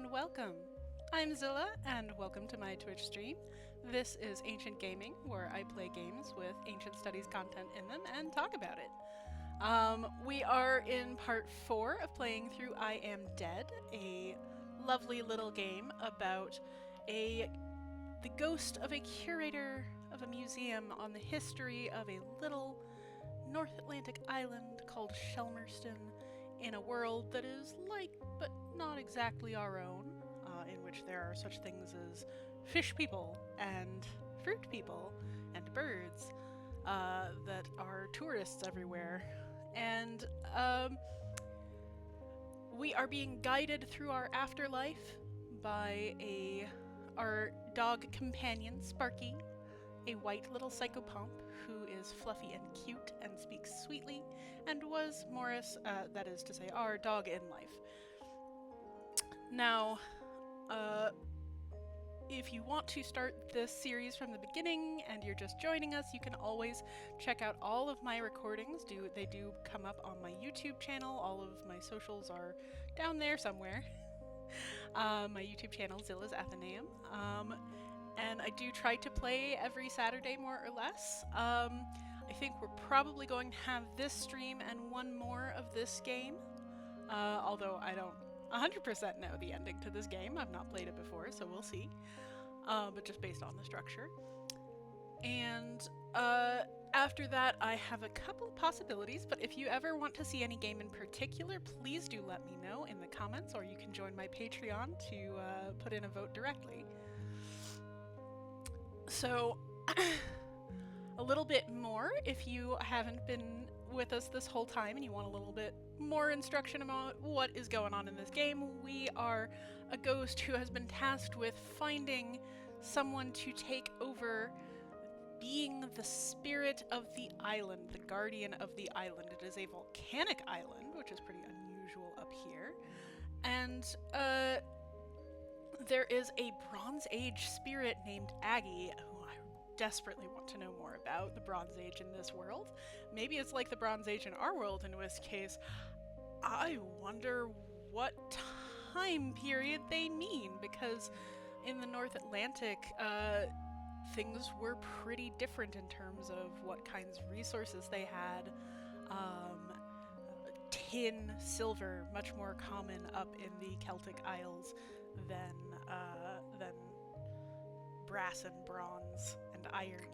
and welcome. I'm Zilla, and welcome to my Twitch stream. This is Ancient Gaming, where I play games with ancient studies content in them and talk about it. We are in part 4 of playing through I Am Dead, a lovely little game about the ghost of a curator of a museum on the history of a little North Atlantic island called Shelmerston in a world that is like but not exactly our own, in which there are such things as fish people and fruit people and birds that are tourists everywhere. And we are being guided through our afterlife by our dog companion, Sparky, a white little psychopomp who is fluffy and cute and speaks sweetly, and was Morris, that is to say, our dog in life. Now, if you want to start this series from the beginning and you're just joining us, you can always check out all of my recordings. They do come up on my YouTube channel. All of my socials are down there somewhere. My YouTube channel, Zilla's Athenaeum. And I do try to play every Saturday, more or less. I think we're probably going to have this stream and one more of this game. Although I don't 100% know the ending to this game. I've not played it before, so we'll see. But just based on the structure. And after that, I have a couple of possibilities, but if you ever want to see any game in particular, please do let me know in the comments, or you can join my Patreon to put in a vote directly. So, a little bit more, if you haven't been with us this whole time and you want a little bit more instruction about what is going on in this game, we are a ghost who has been tasked with finding someone to take over being the spirit of the island, the guardian of the island. It is a volcanic island, which is pretty unusual up here. And, there is a Bronze Age spirit named Aggie, who I desperately want to know more about, the Bronze Age in this world. Maybe it's like the Bronze Age in our world, in which case, I wonder what time period they mean, because in the North Atlantic, things were pretty different in terms of what kinds of resources they had. Tin, silver, much more common up in the Celtic Isles than brass and bronze and iron.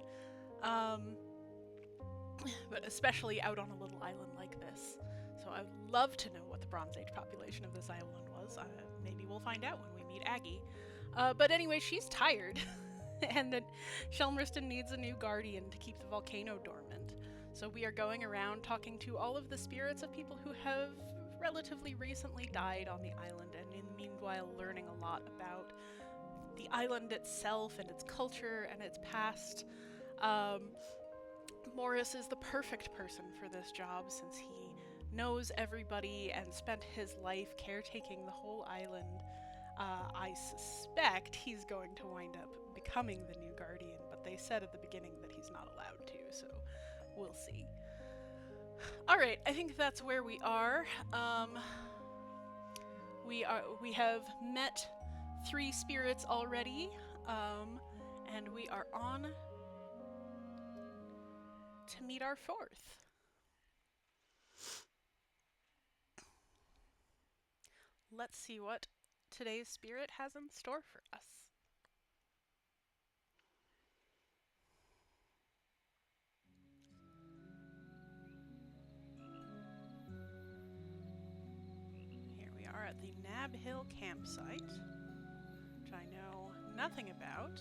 But especially out on a little island like this. So I would love to know what the Bronze Age population of this island was. Maybe we'll find out when we meet Aggie. But anyway, she's tired. And that Shelmerston needs a new guardian to keep the volcano dormant. So we are going around talking to all of the spirits of people who have relatively recently died on the island, and in the meanwhile learning a lot about the island itself and its culture and its past. Morris is the perfect person for this job since he knows everybody and spent his life caretaking the whole island. I suspect he's going to wind up becoming the new guardian, but they said at the beginning that he's not allowed to, so we'll see. Alright, I think that's where we are. We have met 3 spirits already, and we are on to meet our 4th. Let's see what today's spirit has in store for us. Here we are at the Nab Hill campsite, which I know nothing about.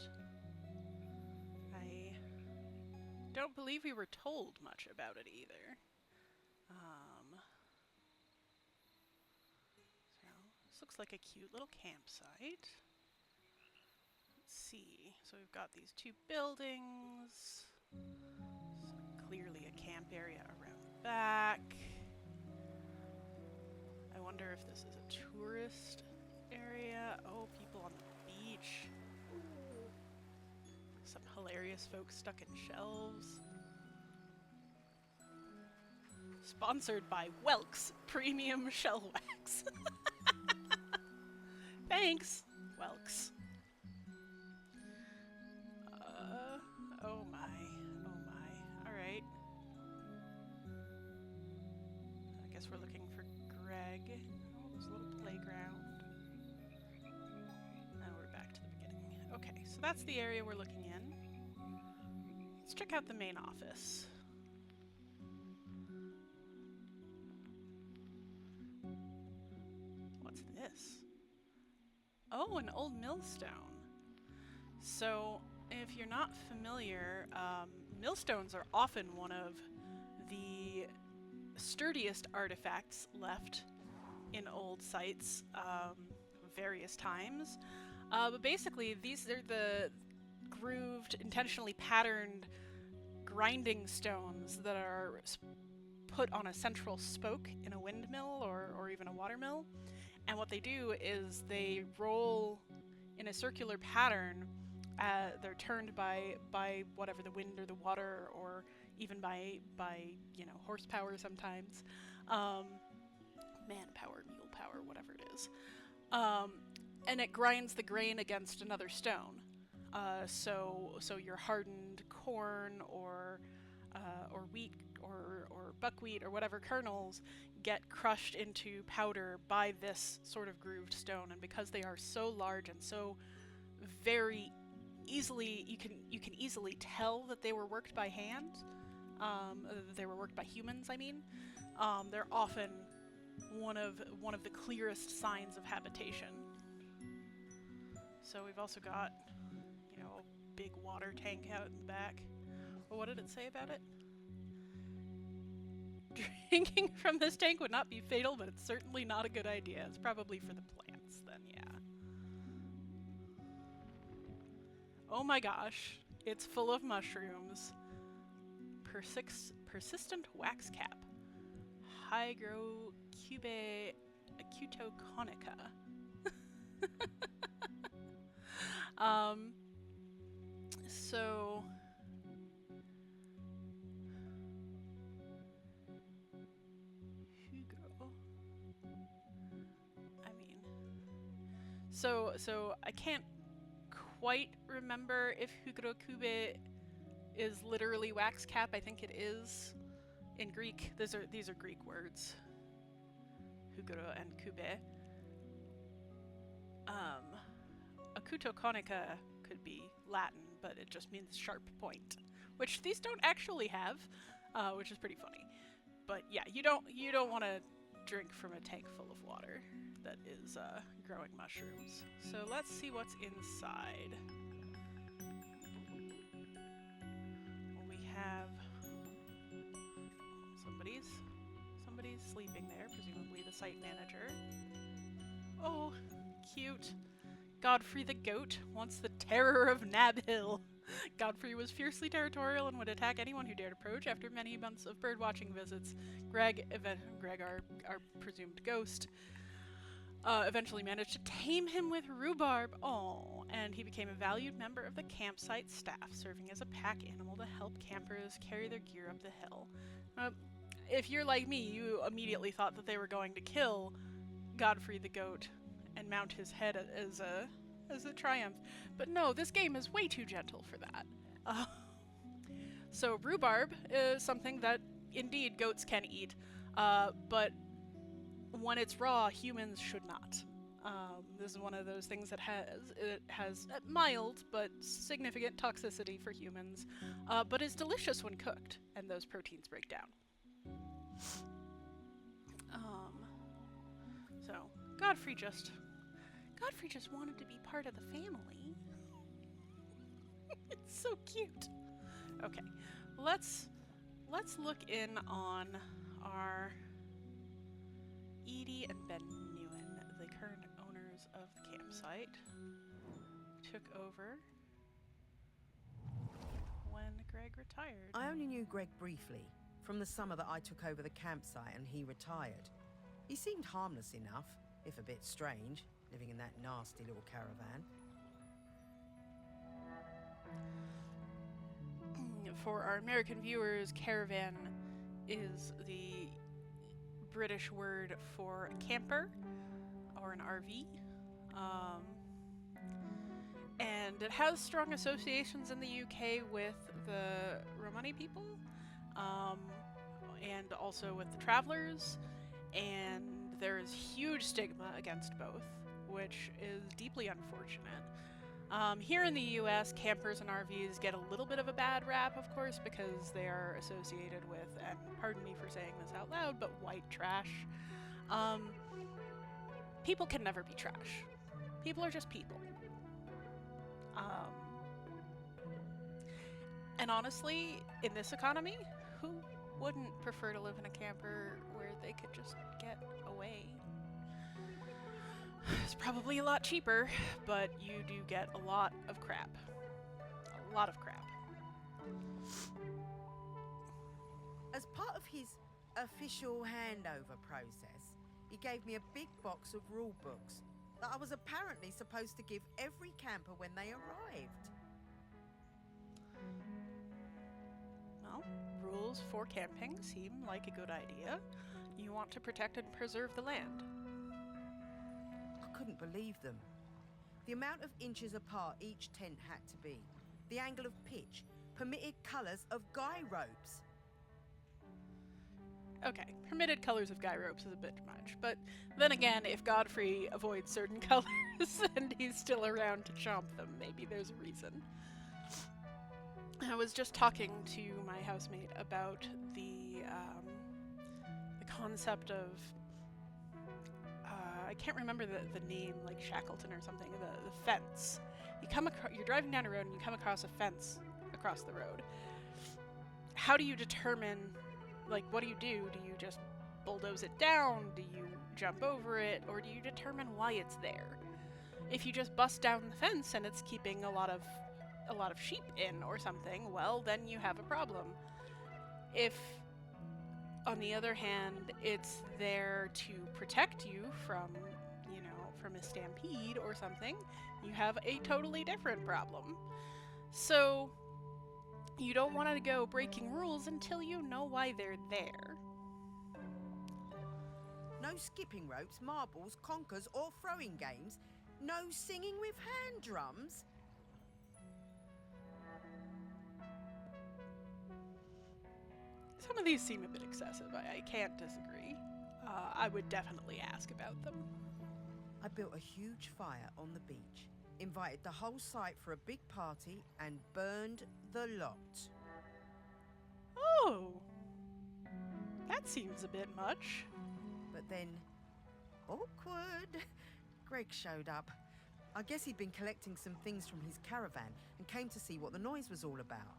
I don't believe we were told much about it either. So, this looks like a cute little campsite. Let's see. So we've got these 2 buildings. So clearly a camp area around the back. I wonder if this is a tourist area. Oh, people on the beach. Some hilarious folks stuck in shelves. Sponsored by Welk's Premium Shell Wax. Thanks, Welks. Oh my. Oh my. Alright. I guess we're looking for Greg. Oh, there's a little playground. Now we're back to the beginning. Okay, so that's the area we're looking in. Let's check out the main office. What's this? Oh, an old millstone. So, if you're not familiar, millstones are often one of the sturdiest artifacts left in old sites various times. But basically, these are the grooved, intentionally patterned grinding stones that are put on a central spoke in a windmill or even a watermill. And what they do is they roll in a circular pattern. They're turned by whatever the wind or the water, or even by horsepower sometimes, manpower, mule power, whatever it is. And it grinds the grain against another stone. So your hardened corn or wheat or buckwheat or whatever kernels get crushed into powder by this sort of grooved stone. And because they are so large and so very easily, you can easily tell that they were worked by hand. They were worked by humans, I mean. They're often one of the clearest signs of habitation. So we've also got, a big water tank out in the back. Well, what did it say about it? Drinking from this tank would not be fatal, but it's certainly not a good idea. It's probably for the plants, then, yeah. Oh my gosh, it's full of mushrooms. Persistent wax cap. Hygrocube acutoconica. So Hugo. I mean, so I can't quite remember if hygrocube is literally wax cap. I think it is in Greek. These are Greek words. Hugro and kube. Acutoconica could be Latin, but it just means sharp point, which these don't actually have, which is pretty funny. But yeah, you don't want to drink from a tank full of water that is growing mushrooms. So let's see what's inside. We have somebody's sleeping there, presumably the site manager. Oh, cute. Godfrey the goat, once the terror of Nab Hill. Godfrey was fiercely territorial and would attack anyone who dared approach. After many months of bird-watching visits, Greg, our presumed ghost, eventually managed to tame him with rhubarb. Oh, and he became a valued member of the campsite staff, serving as a pack animal to help campers carry their gear up the hill. If you're like me, you immediately thought that they were going to kill Godfrey the goat and mount his head as a triumph. But no, this game is way too gentle for that. So rhubarb is something that indeed goats can eat, but when it's raw, humans should not. This is one of those things that has mild but significant toxicity for humans, but is delicious when cooked, and those proteins break down. So Godfrey just wanted to be part of the family. It's so cute. Okay, let's look in on our Edie and Ben Newen, the current owners of the campsite. Took over when Greg retired. I only knew Greg briefly, from the summer that I took over the campsite and he retired. He seemed harmless enough, if a bit strange, living in that nasty little caravan. For our American viewers, caravan is the British word for a camper or an RV. Um, and it has strong associations in the UK with the Romani people, um, and also with the travelers, and there is huge stigma against both, which is deeply unfortunate. Here in the US, campers and RVs get a little bit of a bad rap, of course, because they are associated with, and pardon me for saying this out loud, but white trash. Um, People can never be trash. People are just people. Um, and honestly, in this economy, who wouldn't prefer to live in a camper where they could just get away? It's probably a lot cheaper, but you do get a lot of crap. A lot of crap. As part of his official handover process, he gave me a big box of rule books that I was apparently supposed to give every camper when they arrived. Well, rules for camping seem like a good idea. You want to protect and preserve the land. I couldn't believe them. The amount of inches apart each tent had to be, the angle of pitch, permitted colours of guy ropes. Okay, permitted colors of guy ropes is a bit much, but then again, if Godfrey avoids certain colors and he's still around to chomp them, maybe there's a reason. I was just talking to my housemate about the concept of I can't remember the name, like Shackleton or something. The fence. You're driving down a road and you come across a fence across the road. How do you determine? Like, what do? Do you just bulldoze it down? Do you jump over it? Or do you determine why it's there? If you just bust down the fence and it's keeping a lot of sheep in or something, well, then you have a problem. If, on the other hand, it's there to protect you from a stampede or something, you have a totally different problem. So you don't want to go breaking rules until you know why they're there. No skipping ropes, marbles, conkers, or throwing games. No singing with hand drums. Some of these seem a bit excessive. I can't disagree. I would definitely ask about them. I built a huge fire on the beach, invited the whole site for a big party, and burned the lot. Oh, that seems a bit much. But then, awkward, Greg showed up. I guess he'd been collecting some things from his caravan and came to see what the noise was all about.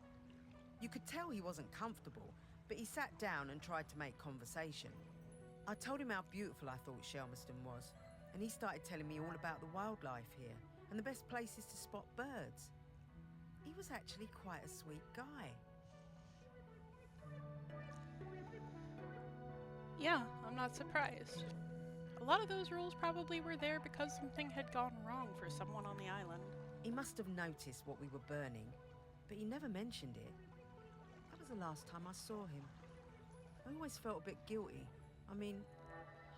You could tell he wasn't comfortable, but he sat down and tried to make conversation. I told him how beautiful I thought Shelmerston was, and he started telling me all about the wildlife here and the best places to spot birds. He was actually quite a sweet guy. Yeah, I'm not surprised. A lot of those rules probably were there because something had gone wrong for someone on the island. He must have noticed what we were burning, but he never mentioned it. That was the last time I saw him. I always felt a bit guilty. I mean,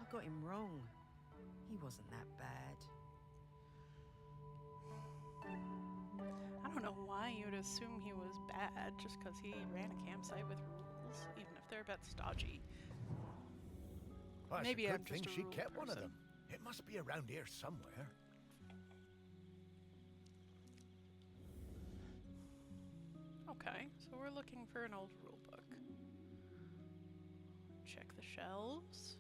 I got him wrong. He wasn't that bad. I don't know why you'd assume he was bad just because he ran a campsite with rules, even if they're a bit stodgy. Well, Maybe it's a I'm good just thing a she rule kept one of person. them. It must be around here somewhere. Okay, so we're looking for an old rule book. Check the shelves.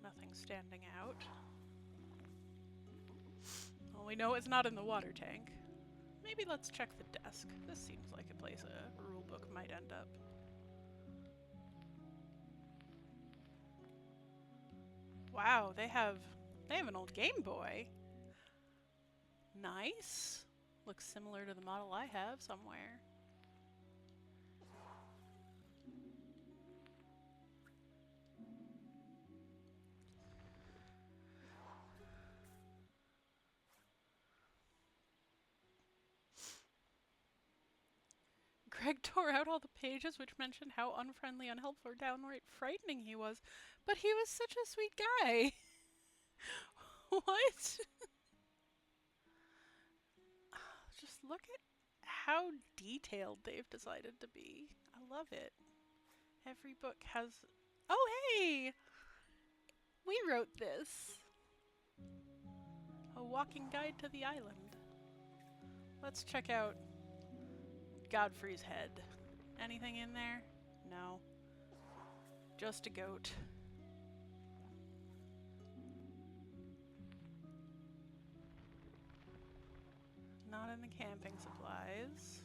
Nothing standing out. Well, we know it's not in the water tank. Maybe let's check the desk. This seems like a place a rule book might end up. Wow, they have an old Game Boy. Nice. Looks similar to the model I have somewhere. Greg tore out all the pages which mentioned how unfriendly, unhelpful, or downright frightening he was, but he was such a sweet guy. What? Just look at how detailed they've decided to be. I love it. Every book has... Oh, hey! We wrote this. A walking guide to the island. Let's check out Godfrey's head. Anything in there? No. Just a goat. Not in the camping supplies.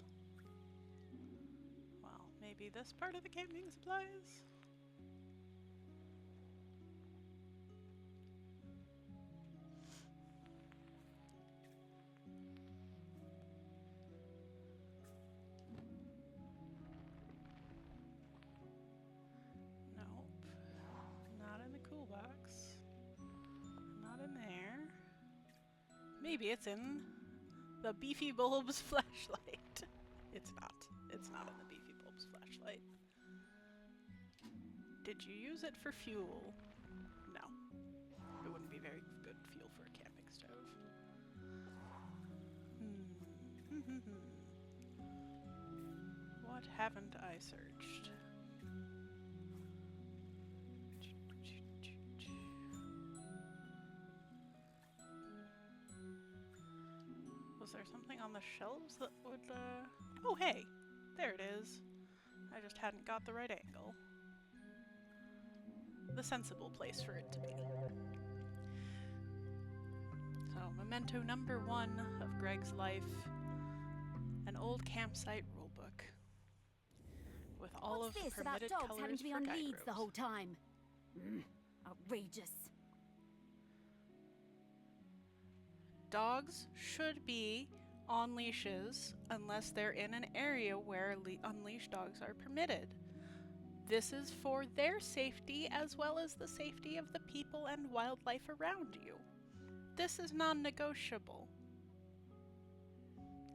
Well, maybe this part of the camping supplies? Nope. Not in the cool box. Not in there. Maybe it's in the Beefy Bulb's flashlight. It's not. It's not in the Beefy Bulb's flashlight. Did you use it for fuel? No. It wouldn't be very good fuel for a camping stove. What haven't I searched? Was there something on the shelves that would, Oh, hey! There it is. I just hadn't got the right angle. The sensible place for it to be. So, memento number 1 of Greg's life. An old campsite rulebook. With all What's of this the about permitted dogs colors having to be for on guide leads ropes. the whole time? Outrageous. Dogs should be on leashes unless they're in an area where unleashed dogs are permitted. This is for their safety as well as the safety of the people and wildlife around you. This is non-negotiable.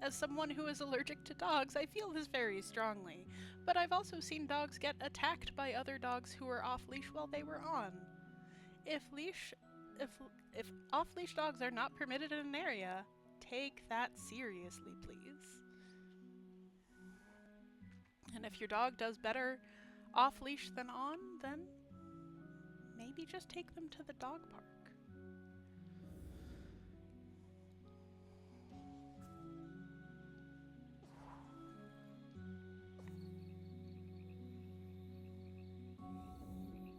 As someone who is allergic to dogs, I feel this very strongly, but I've also seen dogs get attacked by other dogs who were off-leash while they were on. If off-leash dogs are not permitted in an area, take that seriously, please. And if your dog does better off-leash than on, then maybe just take them to the dog park.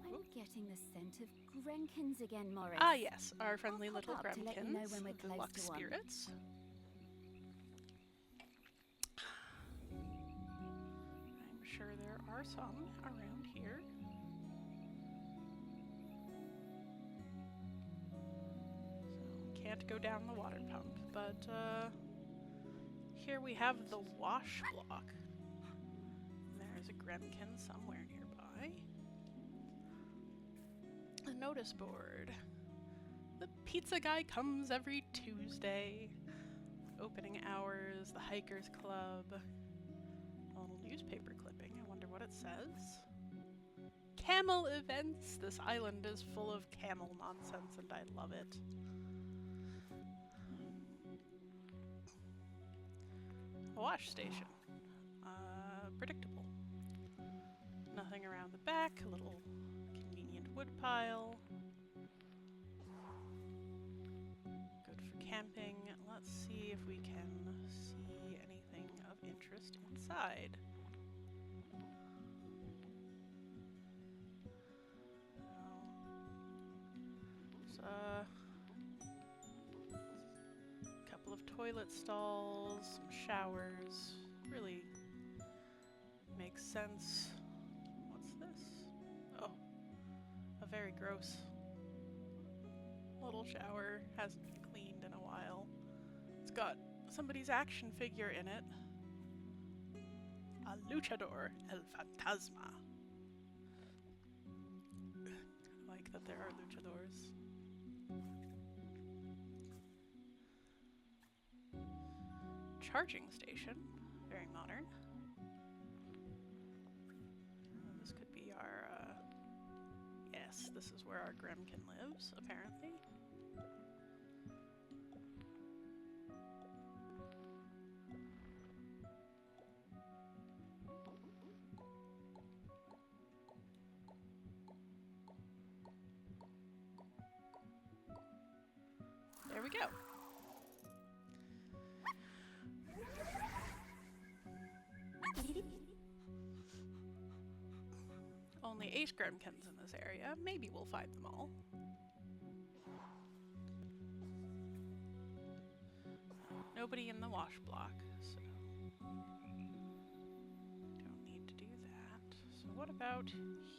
I'm getting the scent of Grenkins again, Morris. Ah yes, our friendly I'll little pop up to let you know Gremkins, when we're the close luck to one. spirits. I'm sure there are some around here. So, can't go down the water pump, but here we have the wash block. There's a Gremkin somewhere nearby. A notice board. The pizza guy comes every Tuesday. Opening hours, the Hikers Club. A little newspaper clipping. I wonder what it says. Camel events. This island is full of camel nonsense and I love it. A wash station. Predictable. Nothing around the back. A little convenient wood pile. Good for camping. Let's see if we can see anything of interest inside. There's a couple of toilet stalls, some showers. Really makes sense. What's this? Oh, a very gross little shower. Hasn't been cleaned in a while. It's got somebody's action figure in it. A luchador, el fantasma. I like that there are luchadors. Charging station, very modern. this is where our Gremkin lives, apparently. There we go. Only 8 Gremkins in this area. Maybe we'll find them all. Nobody in the wash block, so don't need to do that. So what about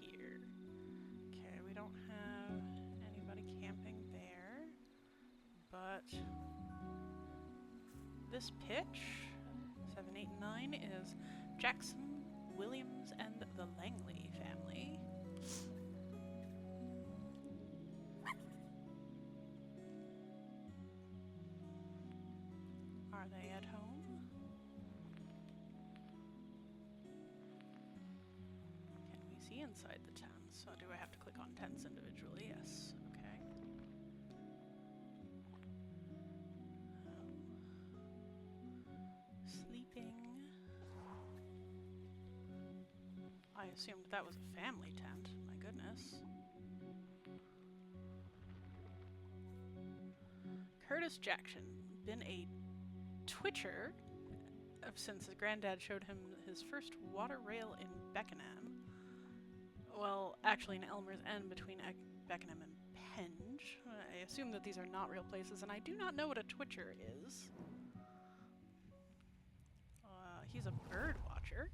here? Okay, we don't have anybody camping there, but this pitch, 7, 8, and 9, is Jackson, Williams, and the Langley family. Are they at home? Can we see inside the tents? So do I have to click on tents individually? Yes. Okay. Sleeping. I assumed that was a family tent. My goodness. Curtis Jackson, been a Twitcher since his granddad showed him his first water rail in Beckenham. Well, actually in Elmer's End between Beckenham and Penge. I assume that these are not real places, and I do not know what a Twitcher is. He's a bird watcher.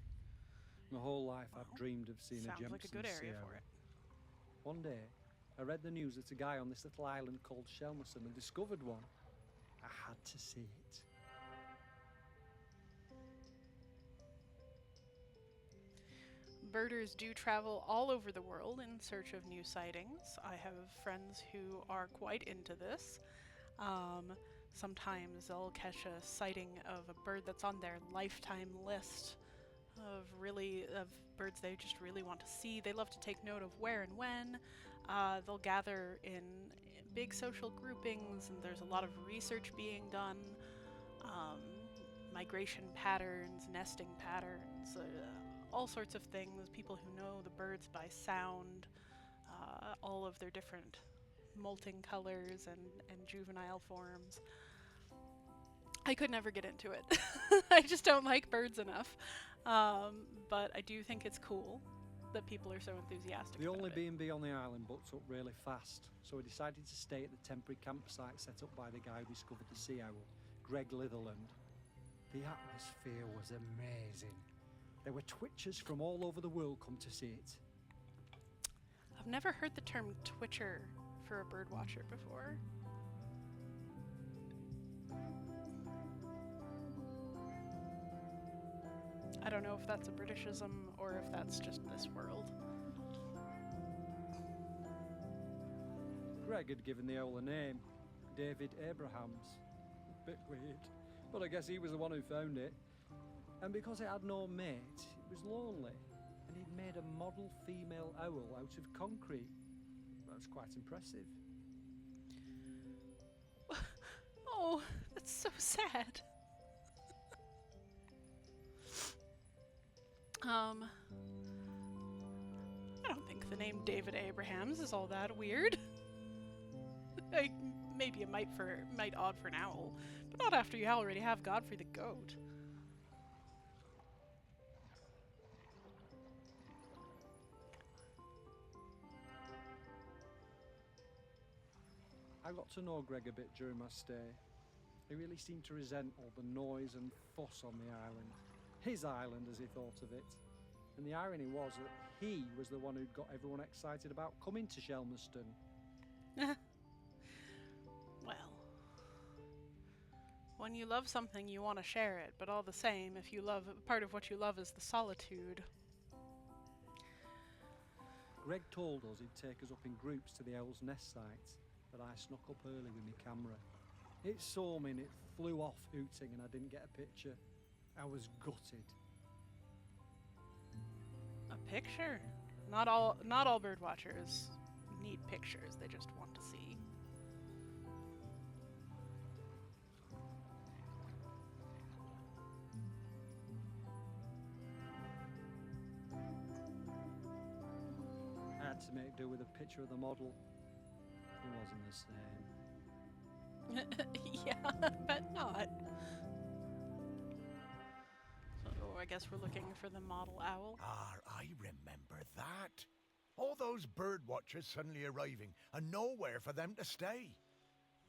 My whole life I've dreamed of seeing a Shelmerston Sounds like a good area for it. One day, I read the news that a guy on this little island called Shelmerston had discovered one. I had to see it. Birders do travel all over the world in search of new sightings. I have friends who are quite into this. Sometimes they'll catch a sighting of a bird that's on their lifetime list of birds they just really want to see. They love to take note of where and when. They'll gather in big social groupings, and there's a lot of research being done. Migration patterns, nesting patterns, all sorts of things. People who know the birds by sound, all of their different molting colors and juvenile forms. I could never get into it. I just don't like birds enough. But I do think it's cool that people are so enthusiastic The about only it. B&B on the island booked up really fast, so we decided to stay at the temporary campsite set up by the guy who discovered the sea owl, Greg Litherland. The atmosphere was amazing. There were Twitchers from all over the world come to see it. I've never heard the term Twitcher for a bird watcher before. I don't know if that's a Britishism or if that's just this world. Greg had given the owl a name, David Abrahams. Bit weird, but I guess he was the one who found it. And because it had no mate, it was lonely, and he'd made a model female owl out of concrete. That's quite impressive. Oh, that's so sad. I don't think the name David Abrahams is all that weird. Maybe it might odd for an owl, but not after you already have Godfrey the goat. I got to know Greg a bit during my stay. He really seemed to resent all the noise and fuss on the island. His island, as he thought of it. And the irony was that he was the one who'd got everyone excited about coming to Shelmerston. Well, when you love something, you want to share it, but all the same, if you love part of what you love is the solitude. Greg told us he'd take us up in groups to the owl's nest site, but I snuck up early with my camera. It saw me and it flew off hooting, and I didn't get a picture. I was gutted. A picture? Not all bird watchers need pictures, they just want to see. I had to make do with a picture of the model. It wasn't the same. Yeah, but not. So I guess we're looking for the model owl. Ah, I remember that. All those bird watchers suddenly arriving and nowhere for them to stay.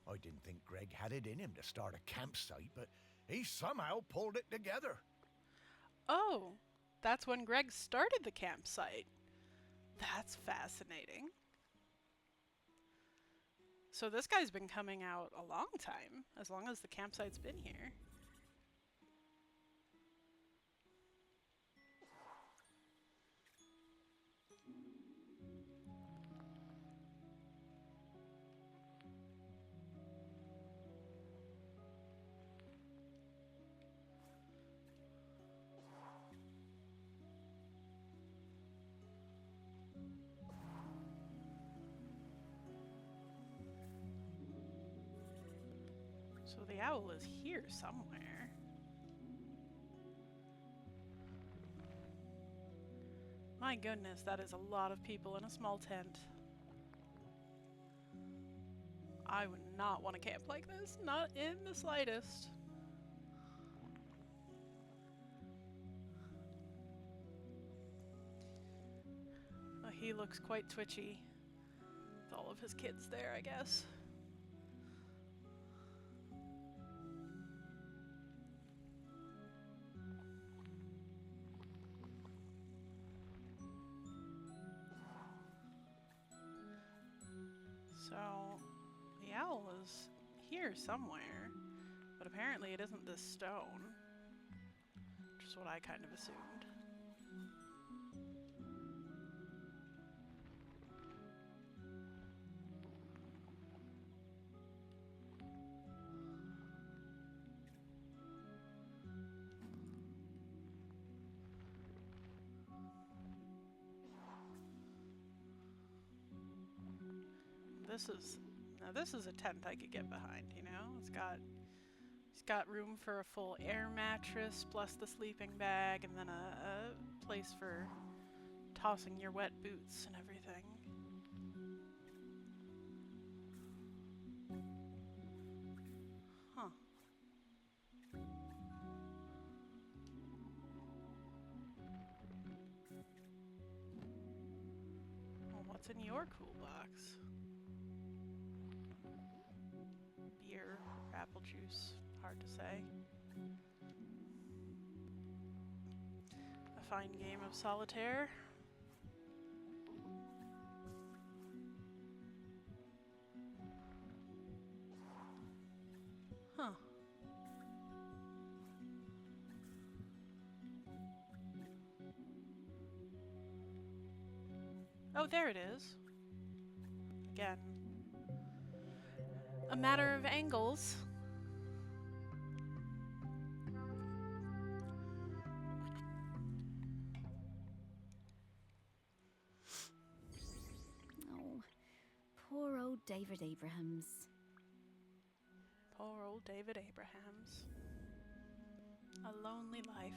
I didn't think Greg had it in him to start a campsite, but he somehow pulled it together. Oh, that's when Greg started the campsite. That's fascinating. So this guy's been coming out a long time, as long as the campsite's been here. So the owl is here somewhere. My goodness, that is a lot of people in a small tent. I would not want to camp like this, not in the slightest. Oh, he looks quite twitchy with all of his kids there, I guess. So, the owl is here somewhere, but apparently it isn't this stone, which is what I kind of assumed. This is a tent I could get behind, you know? It's got room for a full air mattress plus the sleeping bag, and then a place for tossing your wet boots and everything. Huh. Well, what's in your cool box? Beer, apple juice, hard to say. A fine game of solitaire. Huh. Oh, there it is. Again. A matter of angles. Oh, poor old David Abrahams. Poor old David Abrahams. A lonely life.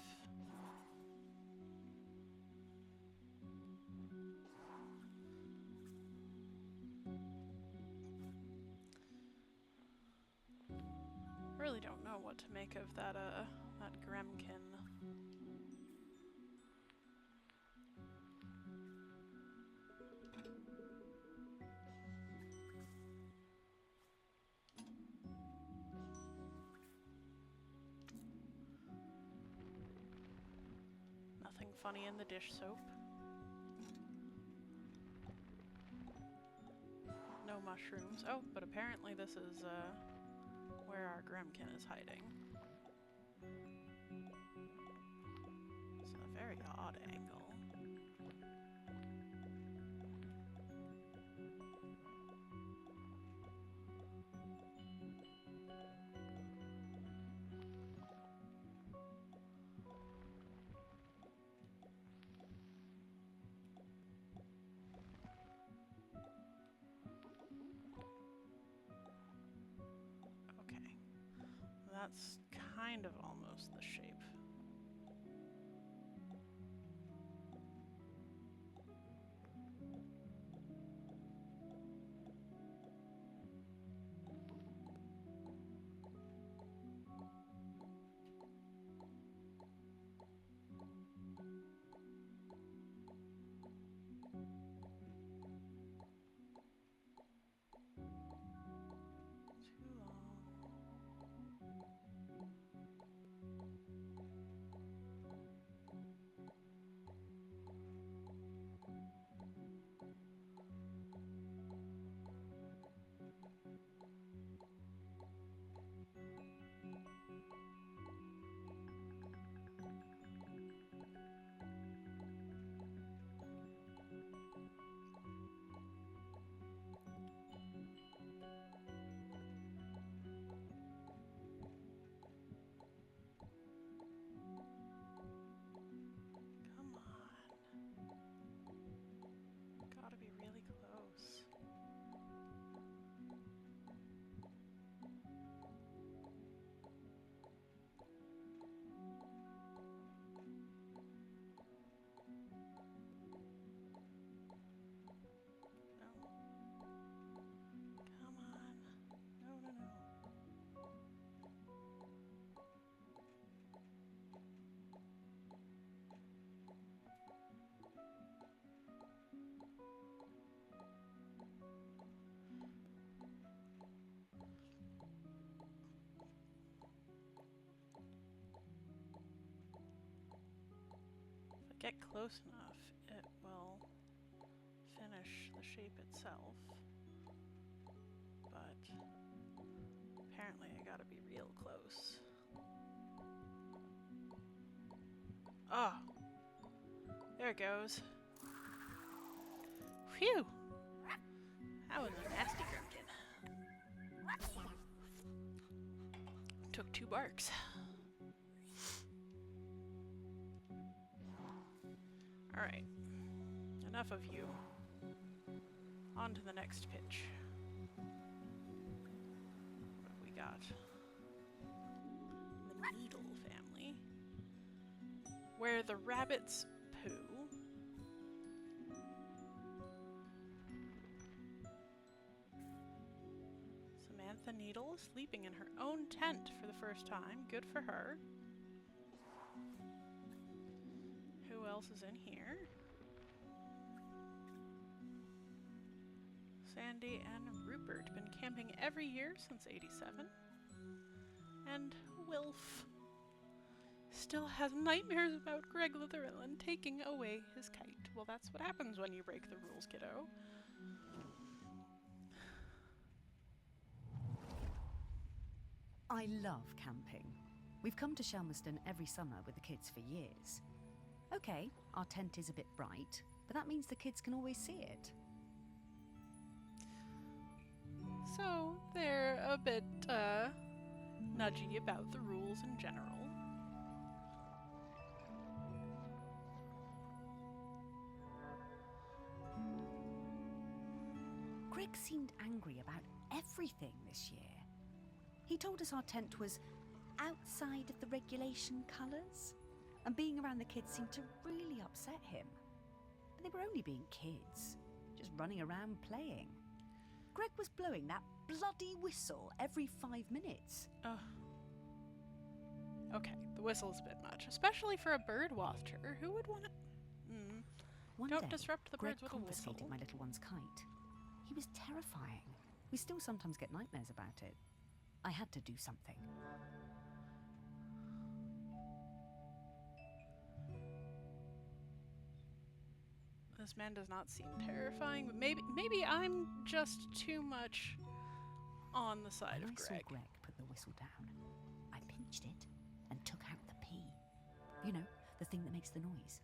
Really don't know what to make of that gremkin. Nothing funny in the dish soap. No mushrooms. Oh, but apparently this is where our gremkin is hiding. It's a very odd angle. That's kind of almost the shape. Too long. Come on. Gotta be really close. No. Come on. No, no, no. If I get close enough, it will finish the shape itself. But apparently I gotta be real close. Oh! There it goes. Phew! That was a nasty grumpkin. Took 2 barks. Alright. Enough of you. On to the next pitch. What have we got? The Needle family. Where the rabbits poo. Samantha Needle is sleeping in her own tent for the first time. Good for her. Who else is in here? Sandy and Rupert been camping every year since '87. And Wilf still has nightmares about Greg Litherland taking away his kite. Well, that's what happens when you break the rules, kiddo. I love camping. We've come to Shelmerston every summer with the kids for years. Okay, our tent is a bit bright, but that means the kids can always see it. So they're a bit nudgy about the rules in general. Greg seemed angry about everything this year. He told us our tent was outside of the regulation colours, and being around the kids seemed to really upset him. But they were only being kids, just running around playing. Greg was blowing that bloody whistle every 5 minutes. Ugh. Okay, the whistle's a bit much, especially for a bird watcher. Who would want to... One Don't day, disrupt the Greg birds with a whistle. confiscated my little one's kite. He was terrifying. We still sometimes get nightmares about it. I had to do something. This man does not seem terrifying, but maybe I'm just too much on the side When of I Greg. saw Greg put the whistle down, I pinched it and took out the pea. You know, the thing that makes the noise.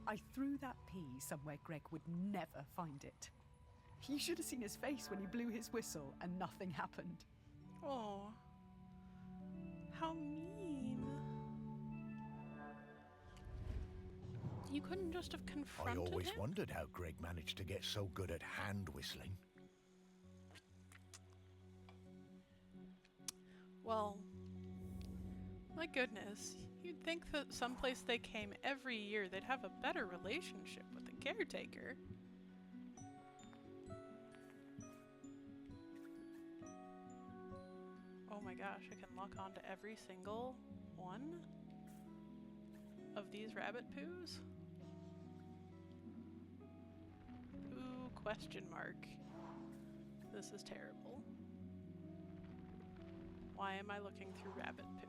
I threw that pea somewhere Greg would never find it. You should have seen his face when he blew his whistle and nothing happened. Oh, how mean. You couldn't just have I confronted always him? wondered how Greg managed to get so good at hand whistling. Well, my goodness. You'd think that someplace they came every year, they'd have a better relationship with the caretaker. Oh my gosh, I can lock onto every single one of these rabbit poos? Poo question mark. This is terrible. Why am I looking through rabbit poo?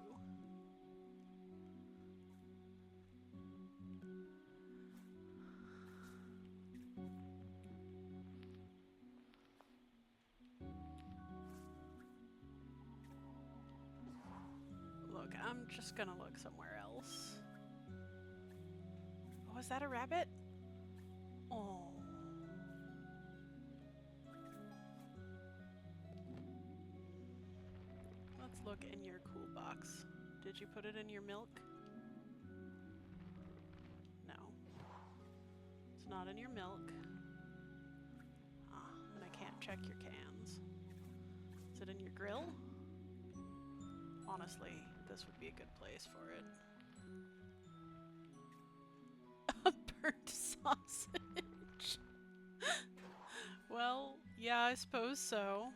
Look, I'm just gonna look somewhere else. Oh, is that a rabbit? Oh. Let's look in your cool box. Did you put it in your milk? No. It's not in your milk. Ah, and I can't check your cans. Is it in your grill? Honestly, this would be a good place for it. A burnt sausage. Well, yeah, I suppose so.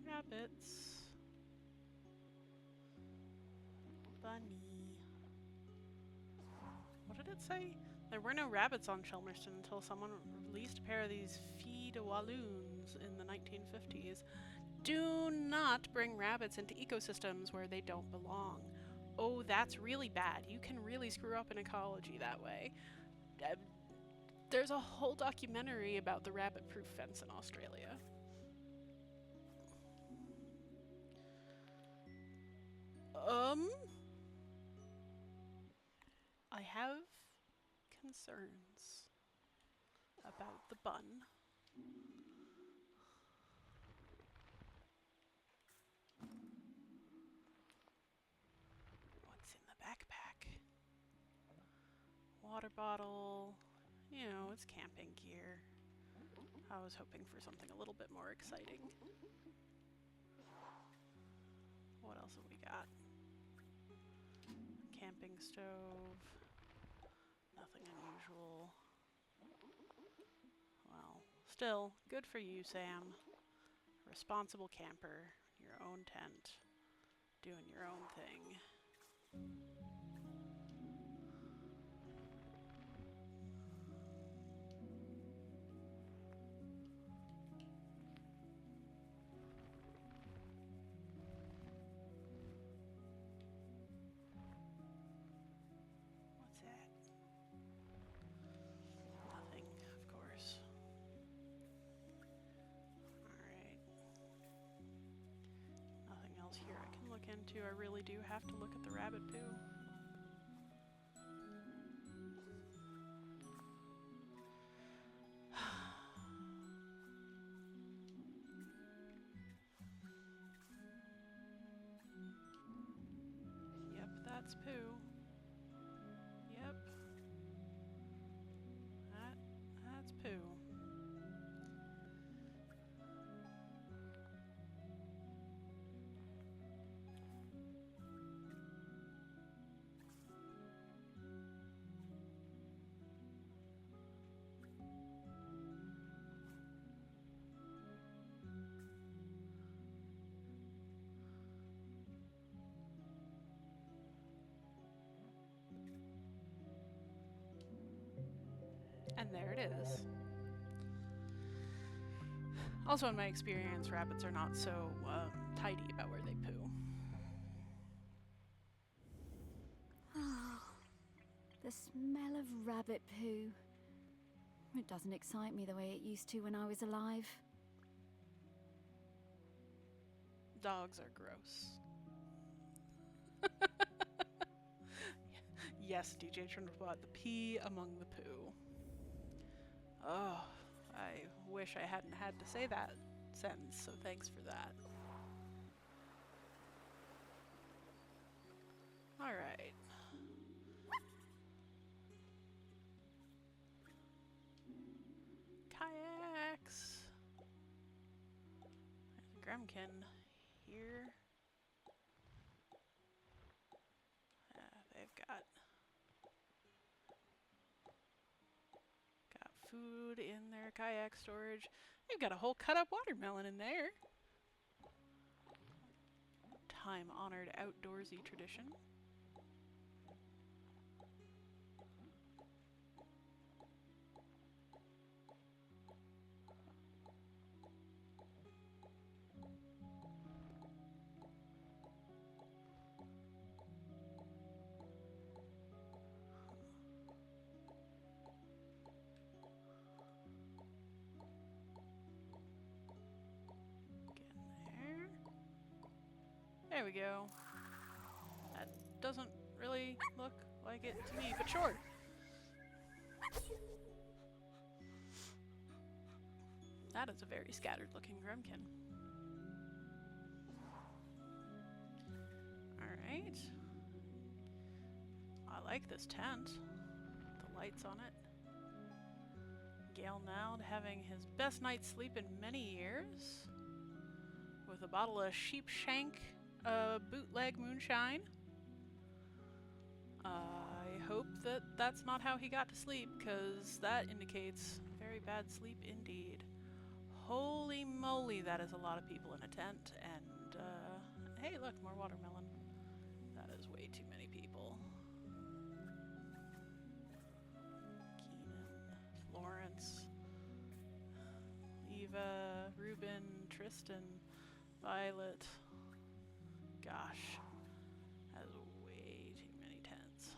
Rabbits. Bunny. What did it say? There were no rabbits on Shelmerston until someone released a pair of these feed-a-walloons in the 1950s. Do not bring rabbits into ecosystems where they don't belong. Oh, that's really bad. You can really screw up an ecology that way. There's a whole documentary about the rabbit-proof fence in Australia. I have concerns about the bun. What's in the backpack? Water bottle. You know, it's camping gear. I was hoping for something a little bit more exciting. What else have we got? Camping stove. Nothing unusual. Well, still, good for you, Sam. Responsible camper, your own tent, doing your own thing. What's that? Nothing, of course. Alright. Nothing else here I can look into. I really do have to look at the rabbit poo. Yep, that's poo. Yep. That's poo. And there it is. Also, in my experience, rabbits are not so tidy about where they poo. The smell of rabbit poo. It doesn't excite me the way it used to when I was alive. Dogs are gross. Yes, DJ Trinidad, the pee among the poo. Oh, I wish I hadn't had to say that sentence, so thanks for that. Alright. Gremkin here. They've got food in their kayak storage. They've got a whole cut up watermelon in there. Time-honored outdoorsy tradition. There we go. That doesn't really look like it to me, but sure. That is a very scattered looking Gremkin. Alright. I like this tent. The lights on it. Gale Nowd having his best night's sleep in many years. With a bottle of Sheepshank bootleg moonshine. I hope that that's not how he got to sleep, because that indicates very bad sleep indeed. Holy moly, that is a lot of people in a tent, and hey look, more watermelon. That is way too many people. Keenan, Florence, Eva, Ruben, Tristan, Violet. Gosh, that is way too many tents.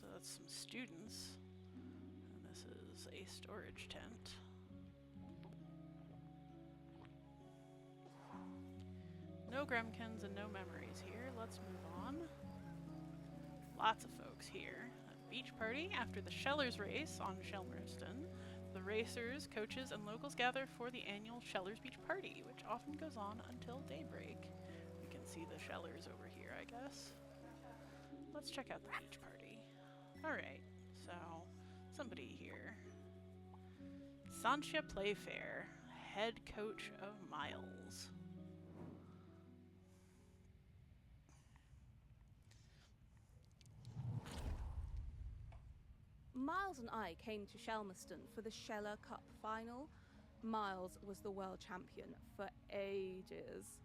So that's some students, and this is a storage tent. No Gremkins and no memories here. Let's move on. Lots of folks here. A beach party after the Shellers race on Shelmerston. The racers, coaches, and locals gather for the annual Shellers Beach Party, which often goes on until daybreak. You can see the Shellers over here, I guess. Let's check out the beach party. Alright, so somebody here. Sancha Playfair, head coach of Miles. Miles and I came to Shelmerston for the Sheller Cup final. Miles was the world champion for ages.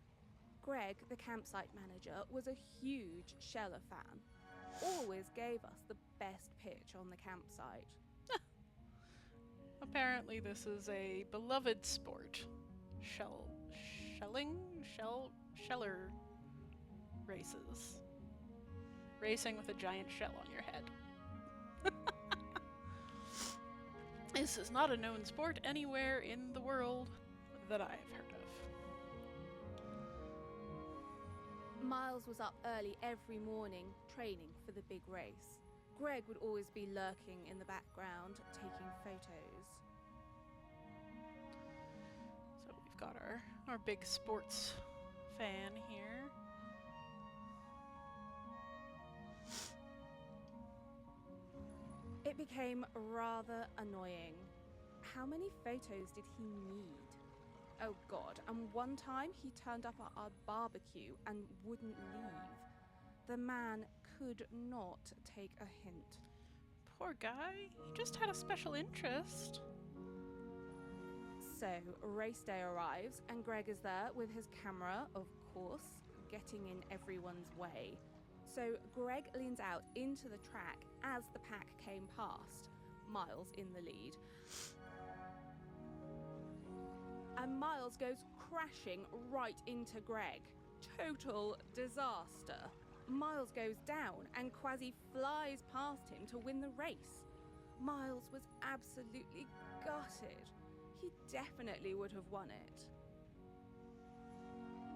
Greg, the campsite manager, was a huge Sheller fan. Always gave us the best pitch on the campsite. Apparently this is a beloved sport. Sheller races. Racing with a giant shell on your head. This is not a known sport anywhere in the world that I've heard of. Miles was up early every morning, training for the big race. Greg would always be lurking in the background, taking photos. So we've got our big sports fan here. It became rather annoying. How many photos did he need? Oh god, and one time he turned up at our barbecue and wouldn't leave. The man could not take a hint. Poor guy, he just had a special interest. So, race day arrives and Greg is there with his camera, of course, getting in everyone's way. So Greg leans out into the track as the pack came past, Miles in the lead. And Miles goes crashing right into Greg. Total disaster. Miles goes down and Quasi flies past him to win the race. Miles was absolutely gutted. He definitely would have won it.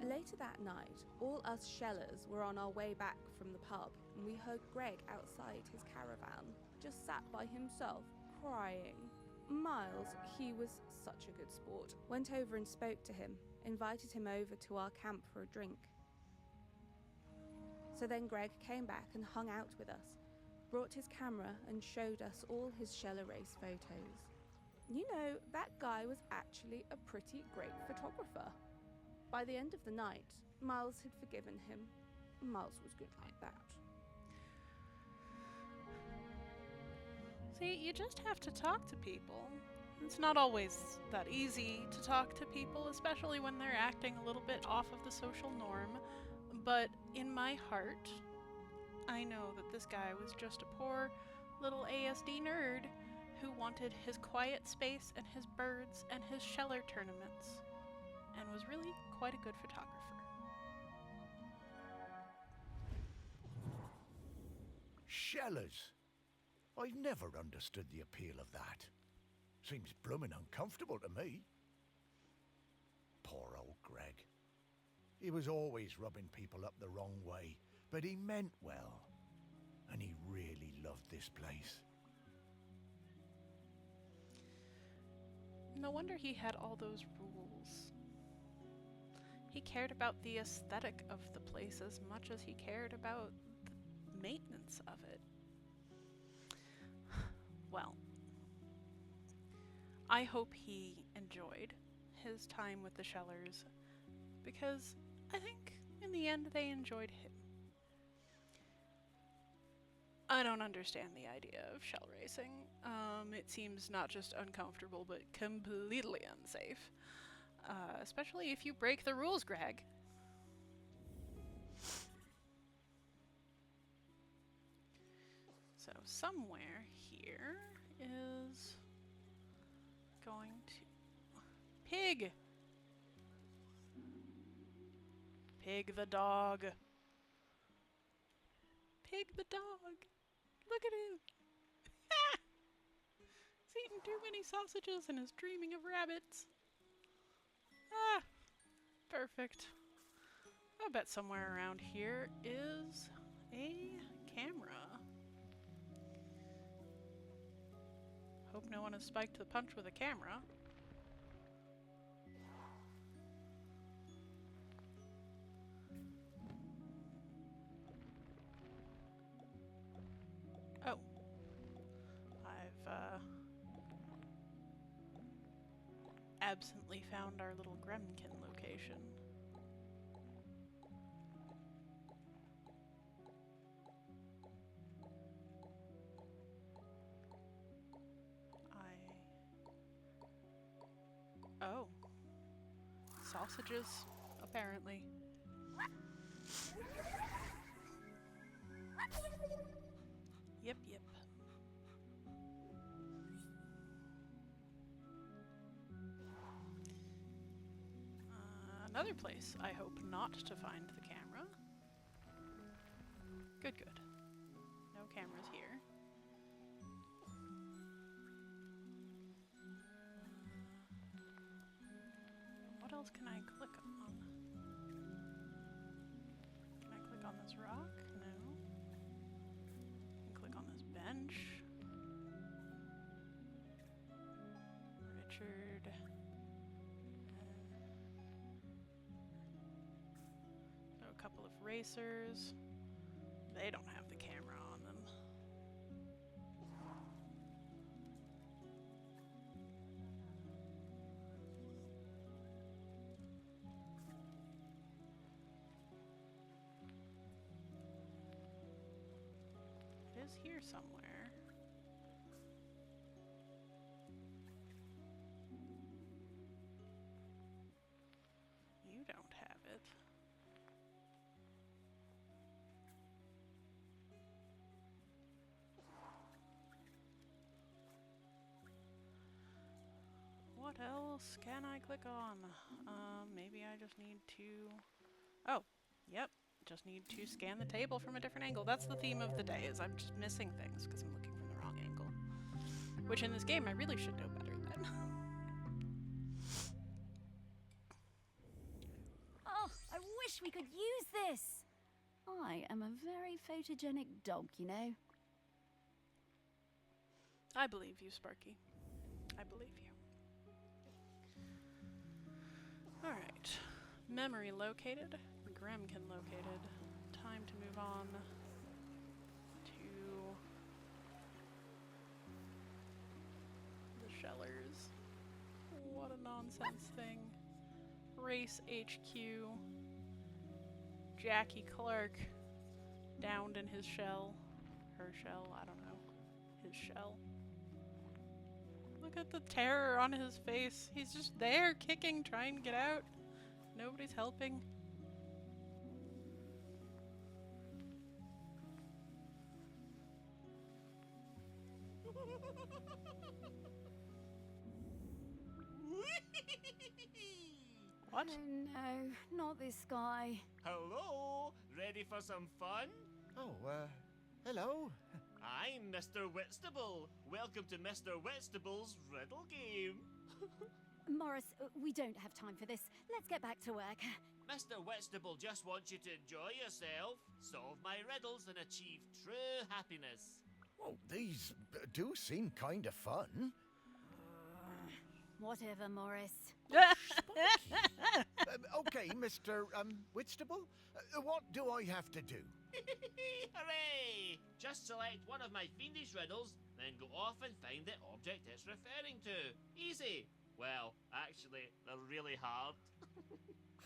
Later that night, all us Shellers were on our way back from the pub, and we heard Greg outside his caravan, just sat by himself, crying. Miles, he was such a good sport, went over and spoke to him, invited him over to our camp for a drink. So then Greg came back and hung out with us, brought his camera and showed us all his Sheller race photos. You know, that guy was actually a pretty great photographer. By the end of the night, Miles had forgiven him. Miles was good like that. See, you just have to talk to people. It's not always that easy to talk to people, especially when they're acting a little bit off of the social norm. But in my heart, I know that this guy was just a poor little ASD nerd who wanted his quiet space and his birds and his sheller tournaments, and was really quite a good photographer. Shellers? I've never understood the appeal of that. Seems bloomin' uncomfortable to me. Poor old Greg. He was always rubbing people up the wrong way, but he meant well. And he really loved this place. No wonder he had all those rules. He cared about the aesthetic of the place as much as he cared about the maintenance of it. Well, I hope he enjoyed his time with the Shellers, because I think in the end they enjoyed him. I don't understand the idea of shell racing. It seems not just uncomfortable, but completely unsafe. Especially if you break the rules, Greg. So somewhere here is going to... Pig! Pig the dog. Pig the dog. Look at him. He's eating too many sausages and is dreaming of rabbits. Ah, perfect. I bet somewhere around here is a camera. Hope no one has spiked the punch with a camera. Oh. I've absently found our little Gremkin location. Oh. Sausages, apparently. Yep, yep. Another place I hope not to find the camera. Good, good. No cameras here. What else can I click on? Can I click on this rock? No. Can I click on this bench? Richard. So a couple of racers. They don't have the camera on them. It is here somewhere. You don't have it. What else can I click on? Maybe I just need to... Oh, yep. Just need to scan the table from a different angle. That's the theme of the day, is I'm just missing things because I'm looking from the wrong angle. Which in this game I really should know better than. Oh, I wish we could use this! I am a very photogenic dog, you know. I believe you, Sparky. I believe you. Alright. Memory located. Gremkin located. Time to move on to the Shellers. What a nonsense thing. Grace HQ. Jackie Clark downed in his shell. Her shell, I don't know. His shell. Look at the terror on his face. He's just there, kicking, trying to get out. Nobody's helping. What? Oh no, not this guy. Hello, ready for some fun? Oh, hello. I'm Mr. Whitstable. Welcome to Mr. Whitstable's riddle game. Morris, we don't have time for this. Let's get back to work. Mr. Whitstable just wants you to enjoy yourself, solve my riddles, and achieve true happiness. Oh, these do seem kind of fun. Whatever, Morris. Okay, Mr. Whitstable, what do I have to do? Hooray! Just select one of my fiendish riddles, then go off and find the object it's referring to. Easy. Well, actually, they're really hard.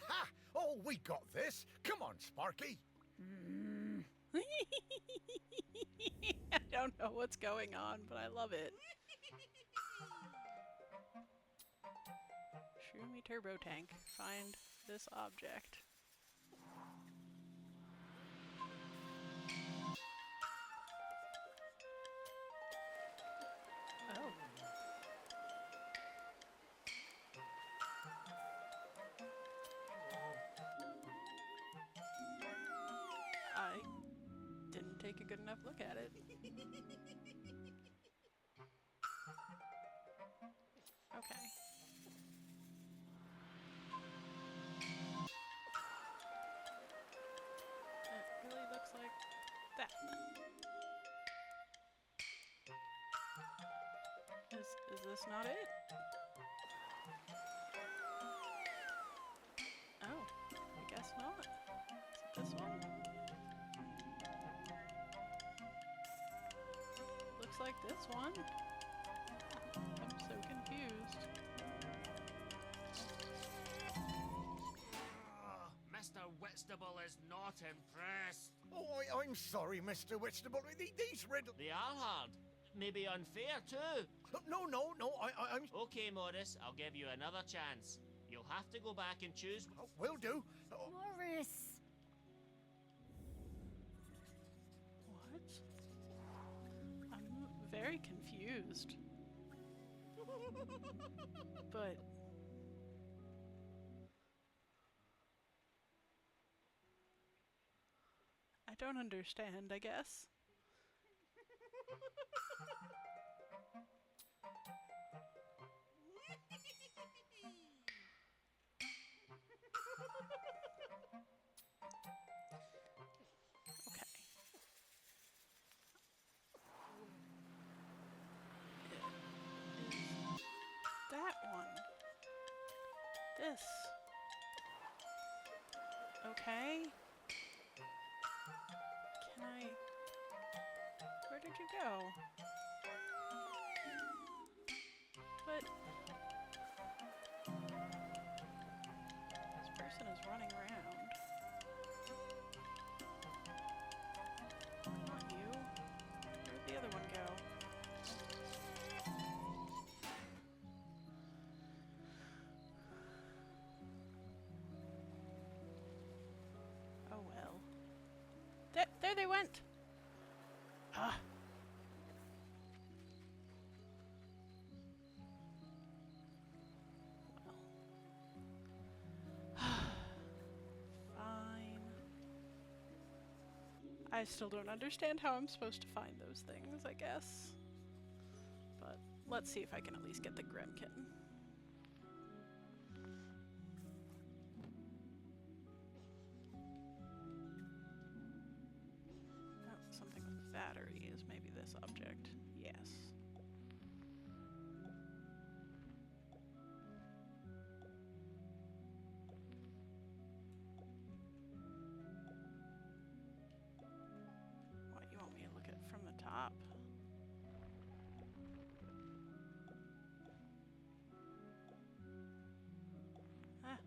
Ha! Oh, we got this. Come on, Sparky. I don't know what's going on, but I love it. Shroomy Turbo Tank. Find this object. Oh. I didn't take a good enough look at it. Okay. It really looks like that. Is this not it? Oh, I guess not. Is it this one? Looks like this one. I'm so confused. Mr. Whitstable is not impressed. Oh, I'm sorry, Mr. Whitstable. These riddles... They are hard. Maybe unfair, too. No, I'm... Okay, Morris, I'll give you another chance. You'll have to go back and choose. Oh, will do. Oh, Morris! What? I'm very confused. But... I don't understand, I guess. Okay. That one. This. Okay. Can I... Where did you go? But... This person is running around. Not you. Where'd the other one go? Oh well. There they went! Ah. Well. Fine. I still don't understand how I'm supposed to find those things, I guess. But let's see if I can at least get the Gremkin. Oh, something with batteries. Maybe this object. Yes. What, you want me to look at it from the top? Ah.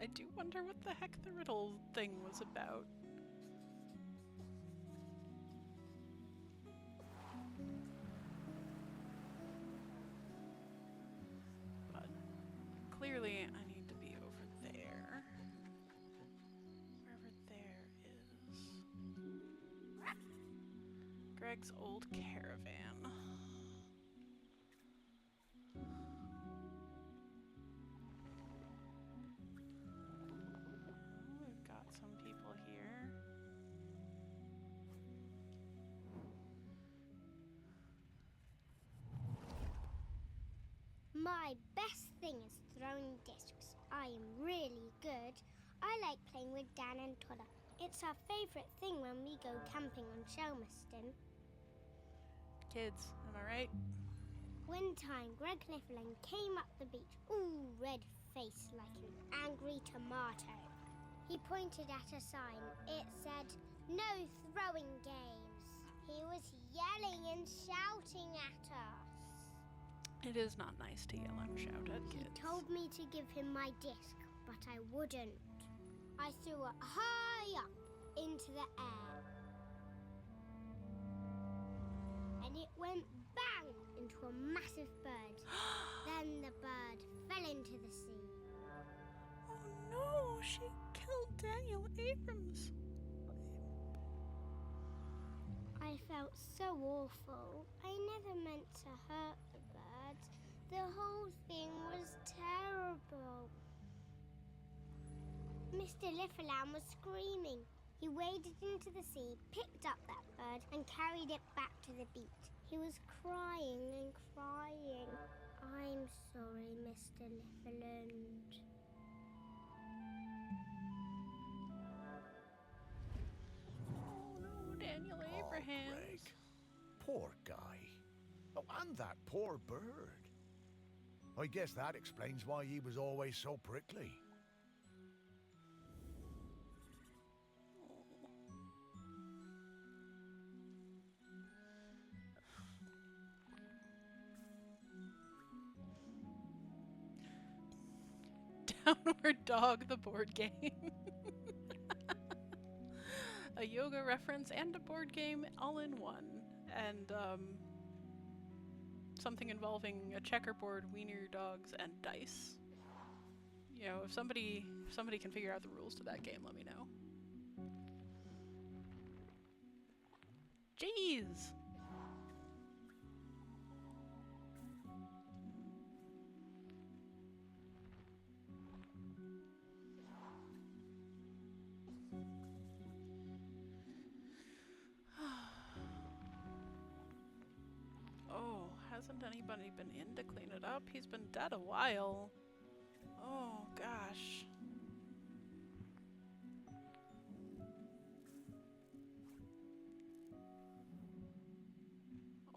I do wonder what the heck the riddle thing was about. But clearly I need to be over there. Wherever there is. Greg's old caravan. We've got some people here. My best thing is throwing discs. I am really good. I like playing with Dan and Tolla. It's our favourite thing when we go camping on Shelmerston. Kids, am I right? One time, Greg Lifflin came up the beach, all red-faced like an angry tomato. He pointed at a sign. It said, "No throwing games." He was yelling and shouting at us. It is not nice to yell and shout at He kids. told me to give him my disc, but I wouldn't. I threw it high up into the air. And it went bang into a massive bird. Then the bird fell into the sea. Oh no, she killed Daniel Abrams. I felt so awful. I never meant to hurt the bird. The whole thing was terrible. Mr. Liffalam was screaming. He waded into the sea, picked up that bird, and carried it back to the beach. He was crying and crying. I'm sorry, Mr. Liffaland. Oh no, Daniel Oh, Abrahams. Greg. Poor guy. Oh, and that poor bird. I guess that explains why he was always so prickly. Downward Dog, the board game. A yoga reference and a board game all in one. And something involving a checkerboard, wiener dogs, and dice. You know, if somebody can figure out the rules to that game, let me know. Jeez! Oh, hasn't anybody been in to clean it up? He's been dead a while. Oh, gosh.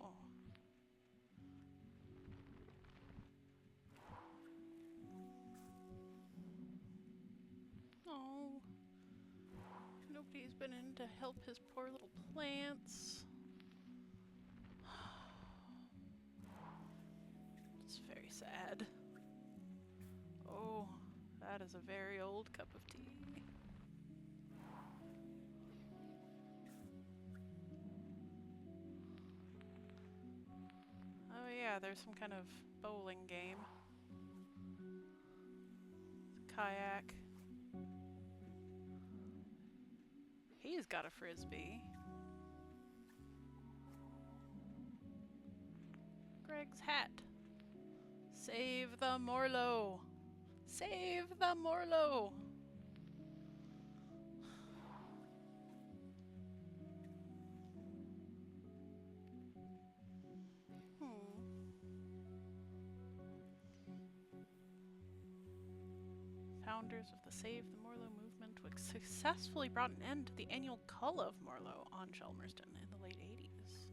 Oh. Oh. Nobody's been in to help his poor little plants. It's very sad. Oh, that is a very old cup of tea. Oh yeah, there's some kind of bowling game. Kayak. He's got a frisbee. Greg's hat. Save the Morlo. Save the Morlo. Founders of the Save the Morlo movement which successfully brought an end to the annual Cull of Morlo on Shelmerston in the late 80s.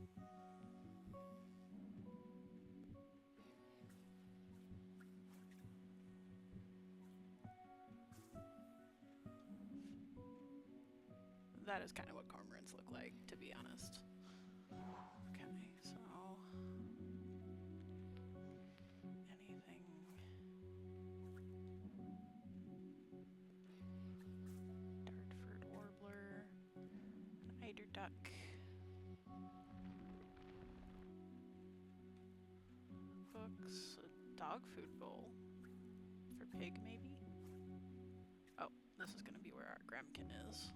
That is kind of what cormorants look like, to be honest. Okay, so anything duck. Books, a dog food bowl. For pig, maybe? Oh, this is gonna be where our Gremkin is.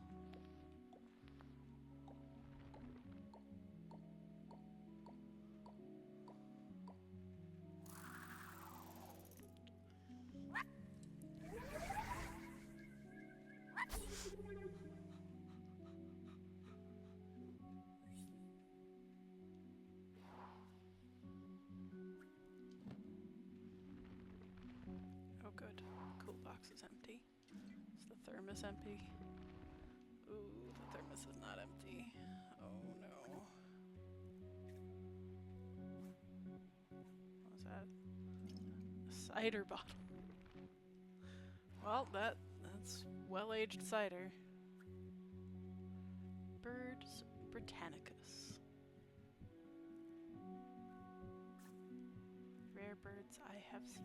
Oh good, cool box is empty. Is the thermos empty? Ooh, the thermos is not empty. Oh no. What was that? A cider bottle. Well, that's well-aged cider. Birds Britannicus. Rare birds I have seen.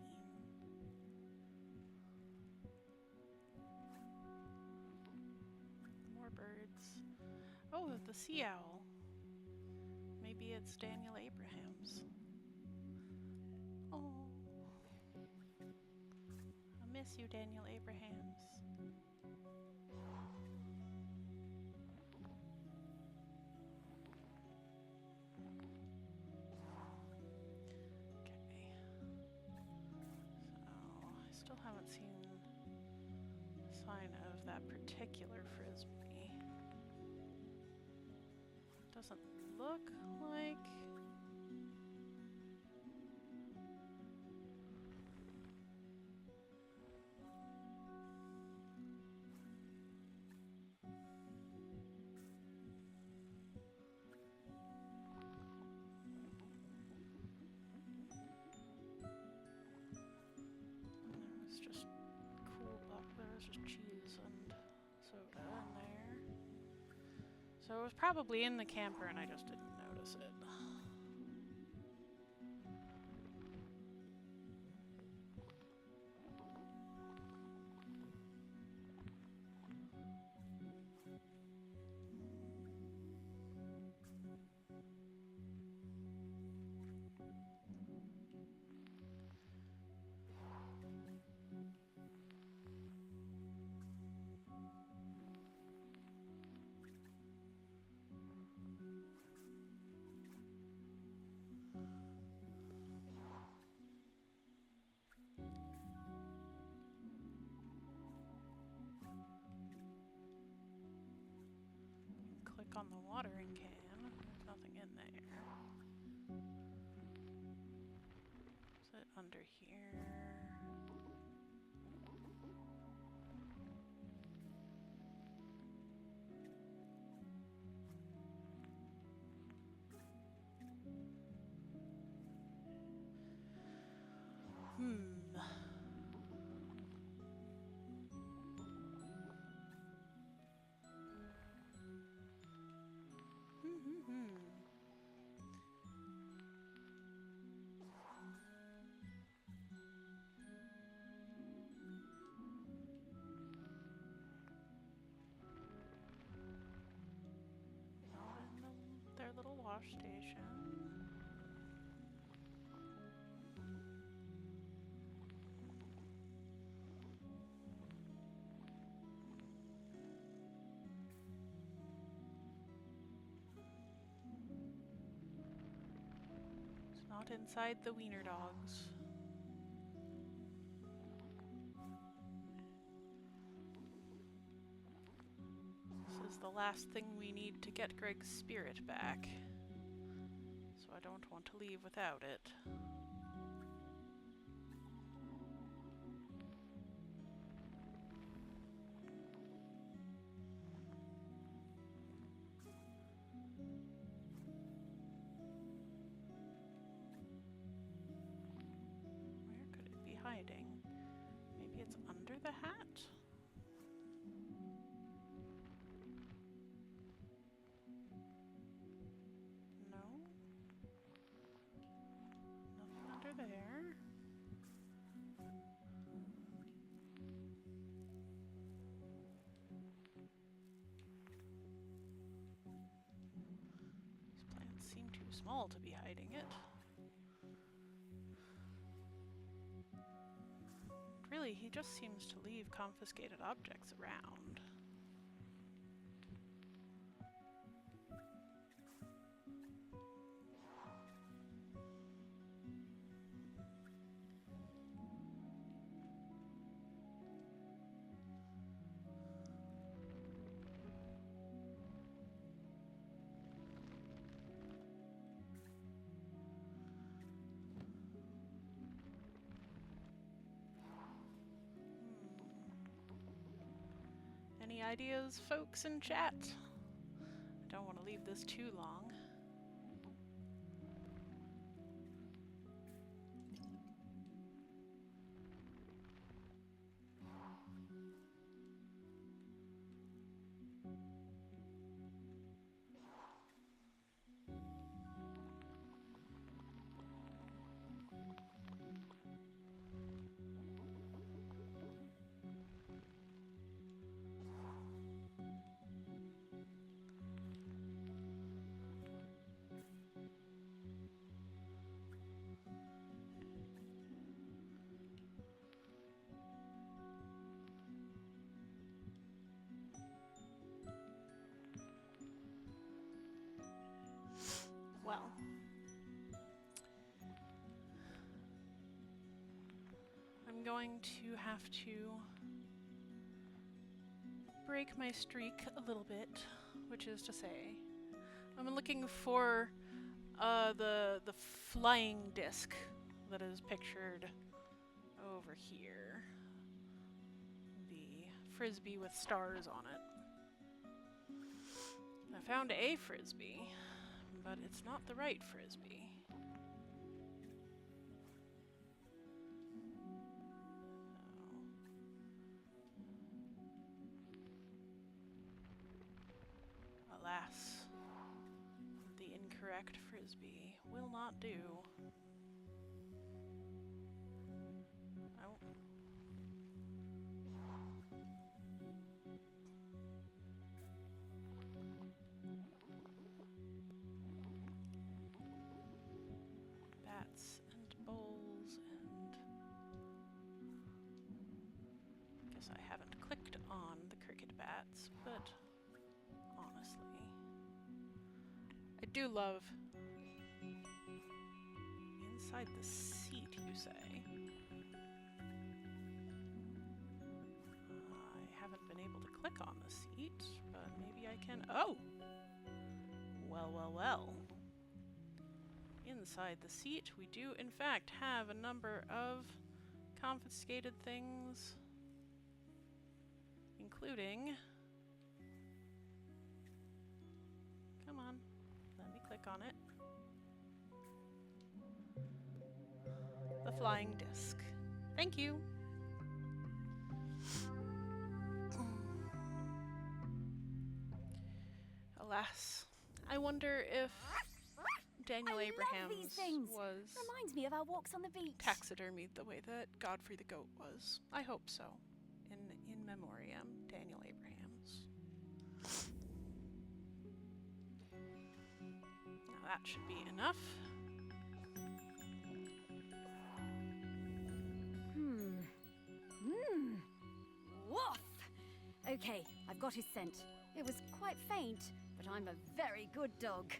More birds. Oh, the sea owl. Maybe it's Daniel Abrahams. Oh. I miss you, Daniel Abrahams. Okay. So, I still haven't seen a sign of that particular frisbee. Doesn't look like... There's just there's just cheese and soda in there. So it was probably in the camper and I just didn't notice it. Click on the watering can. There's nothing in there. Is it under here? Not in their little wash station. It's not inside the wiener dogs. This is the last thing we need to get Greg's spirit back. So I don't want to leave without it. Where could it be hiding? Maybe it's under the hat? No? Nothing under there. small to be hiding it. Really, he just seems to leave confiscated objects around. Any ideas, folks in chat? I don't want to leave this too long. Well, I'm going to have to break my streak a little bit, which is to say, I'm looking for the flying disc that is pictured over here. The frisbee with stars on it. I found a frisbee, but it's not the right frisbee. Alas, the incorrect frisbee will not do. Oh. Bats and bowls and... Guess I haven't clicked on the cricket bats, but honestly, I do love inside the seat, you say. I haven't been able to click on the seat, but maybe I can. Oh! Well, well, well. Inside the seat, we do in fact have a number of confiscated things, including... Come on, let me click on it. The flying disc. Thank you. Alas, I wonder if Daniel Abrahams was Reminds me of our walks on the beach. taxidermied the way that Godfrey the goat was. I hope so. In memoriam, Daniel Abrahams. Now that should be enough. Woof! Okay, I've got his scent. It was quite faint, but I'm a very good dog.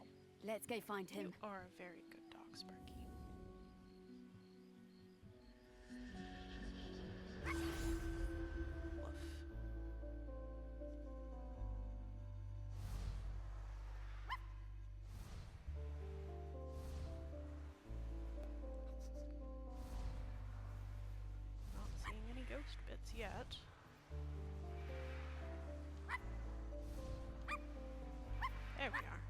Let's go find him. You are a very good dog, Sparky. Woof. Not seeing any ghost bits yet. There we are.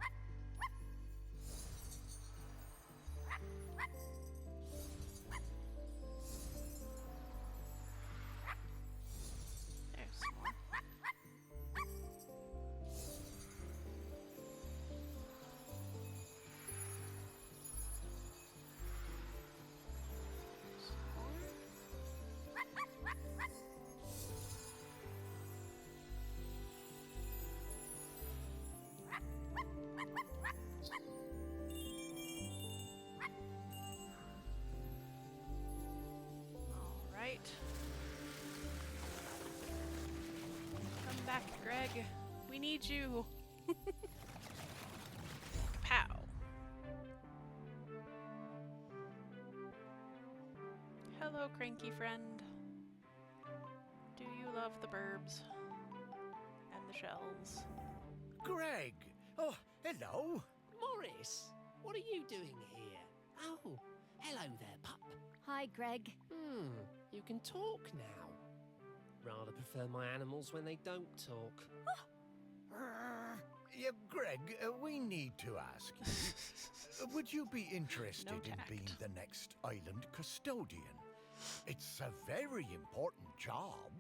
We need you. Pow. Hello, cranky friend. Do you love the burbs? And the shells? Greg! Oh, hello! Morris, what are you doing here? Oh, hello there, pup. Hi, Greg. You can talk now. Rather prefer my animals when they don't talk. Yeah, Greg, we need to ask you. Would you be interested No in tact. being the next island custodian? It's a very important job.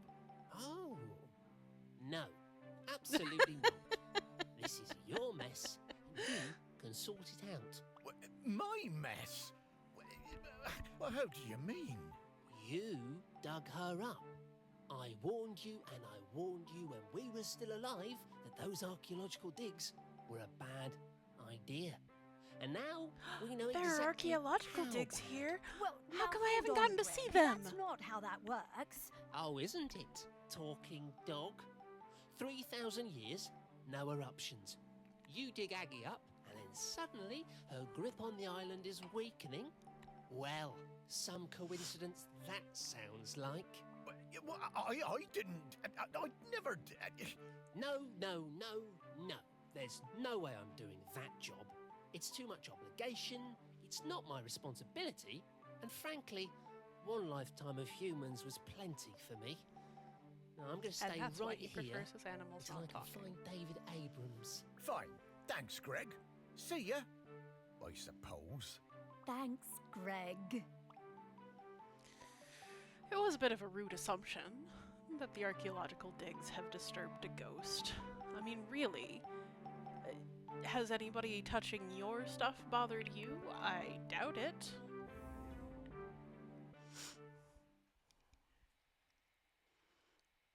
Oh, no, absolutely not. This is your mess, and you can sort it out. My mess? Well, how do you mean? You dug her up. I warned you, and I warned you when we were still alive that those archaeological digs were a bad idea. And now we know There exactly are archaeological how digs bad. here. Well, How now come I hold haven't on, gotten to Greg. see them? That's not how that works. Oh, isn't it? Talking dog. 3,000 years, no eruptions. You dig Aggie up, and then suddenly her grip on the island is weakening. Well, some coincidence that sounds like. Well, I didn't. I never did. No. There's no way I'm doing that job. It's too much obligation, it's not my responsibility, and frankly, one lifetime of humans was plenty for me. Now, I'm going to And stay that's why right he here prefers his animals until I not can talking. find David Abrams. Fine. Thanks, Greg. See ya. I suppose. Thanks, Greg. It was a bit of a rude assumption that the archaeological digs have disturbed a ghost. I mean, really? Has anybody touching your stuff bothered you? I doubt it.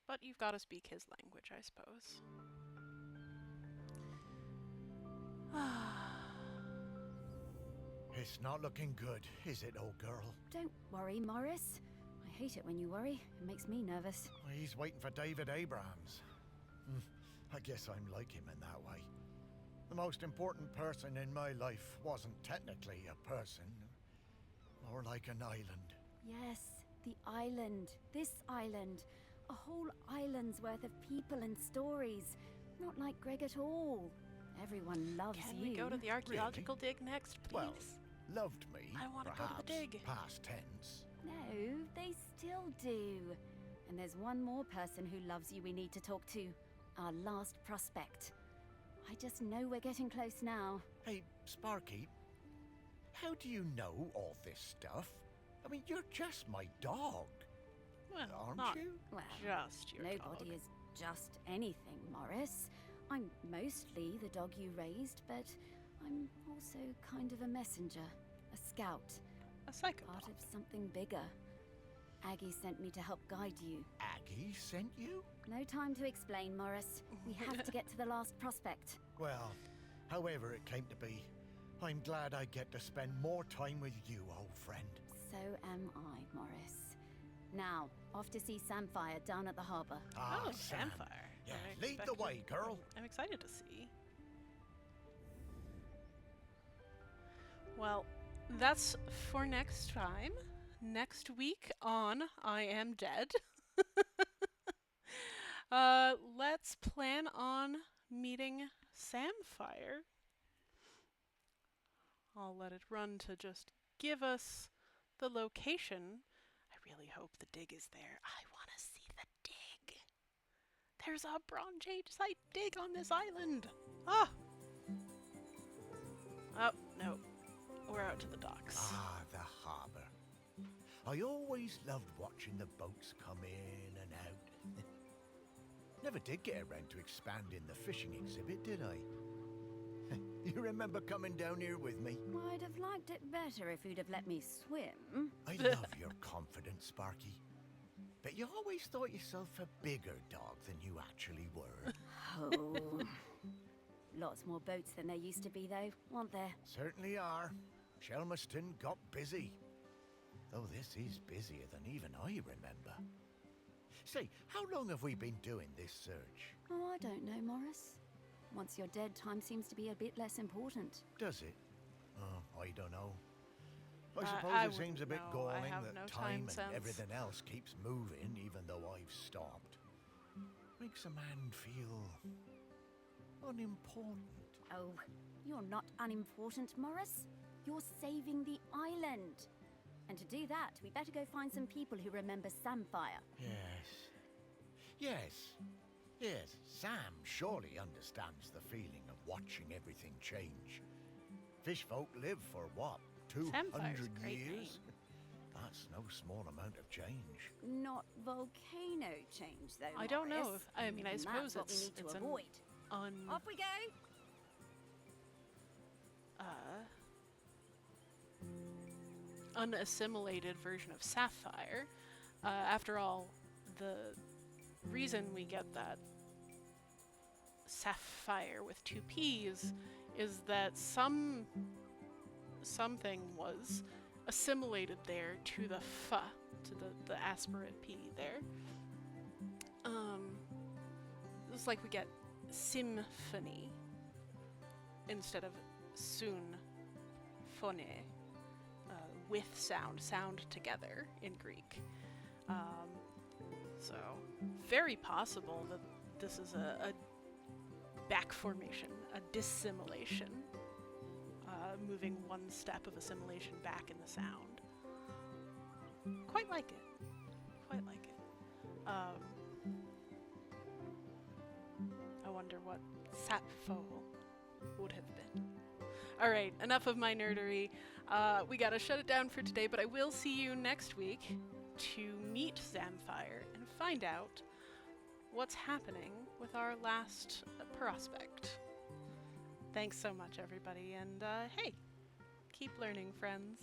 But you've got to speak his language, I suppose. It's not looking good, is it, old girl? Don't worry, Morris. I hate it when you worry. It makes me nervous. He's waiting for David Abrams. I guess I'm like him in that way. The most important person in my life wasn't technically a person, more like an island. Yes, the island. This island. A whole island's worth of people and stories. Not like Greg at all. Everyone loves Can you. we go to the archaeological dig next, please? Well, loved me, I wanna go to the perhaps, dig. past tense. No, they still do. And there's one more person who loves you we need to talk to. Our last prospect. I just know we're getting close now. Hey, Sparky, how do you know all this stuff? I mean, you're just my dog, Well, aren't not you? Well, just your nobody dog. is just anything, Morris. I'm mostly the dog you raised, but I'm also kind of a messenger, a scout, A psychopath. part of something bigger. Aggie sent me to help guide you. Aggie sent you? No time to explain, Morris. We have to get to the last prospect. Well, however it came to be, I'm glad I get to spend more time with you, old friend. So am I, Morris. Now, off to see Samfire down at the harbour. Ah, Oh, Sam. Samfire. Yeah, I'm lead the way, girl. I'm excited to see. Well, that's for next time. Next week on I Am Dead. Let's plan on meeting Samfire. I'll let it run to just give us the location. I really hope the dig is there. I want to see the dig. There's a Bronze Age site dig on this island. Ah! Oh, no. We're out to the docks. Ah, the harbour. I always loved watching the boats come in and out. Never did get around to expanding the fishing exhibit, did I? You remember coming down here with me? I'd have liked it better if you'd have let me swim. I love your confidence, Sparky. But you always thought yourself a bigger dog than you actually were. Oh. Lots more boats than there used to be, though, aren't there? Certainly are. Shelmerston got busy. Though this is busier than even I remember. Say, how long have we been doing this search? Oh, I don't know, Morris. Once you're dead, time seems to be a bit less important. Does it? Oh, I don't know. I suppose I it seems a bit wouldn't know. I galling have that no time and sense. everything else keeps moving even though I've stopped. Makes a man feel unimportant. Oh, you're not unimportant, Morris. You're saving the island. And to do that, we better go find some people who remember Samfire. Yes, Sam surely understands the feeling of watching everything change. Fish folk live for what, Samfire's 200 a great years? name. That's no small amount of change. Not volcano change, though. I don't know. Morris. I mean, I And suppose that's what we it's need to an avoid. Off we go. Unassimilated version of Sapphire. After all, the reason we get that Sapphire with 2 P's is that something was assimilated there to the F, to the aspirate P there. It's like we get symphony instead of phone, with sound together in Greek. So very possible that this is a back formation, a dissimilation, moving one step of assimilation back in the sound. Quite like it. Quite like it. I wonder what Sappho would have been. All right, enough of my nerdery. We gotta shut it down for today, but I will see you next week to meet Samfire and find out what's happening with our last prospect. Thanks so much, everybody, and hey, keep learning, friends.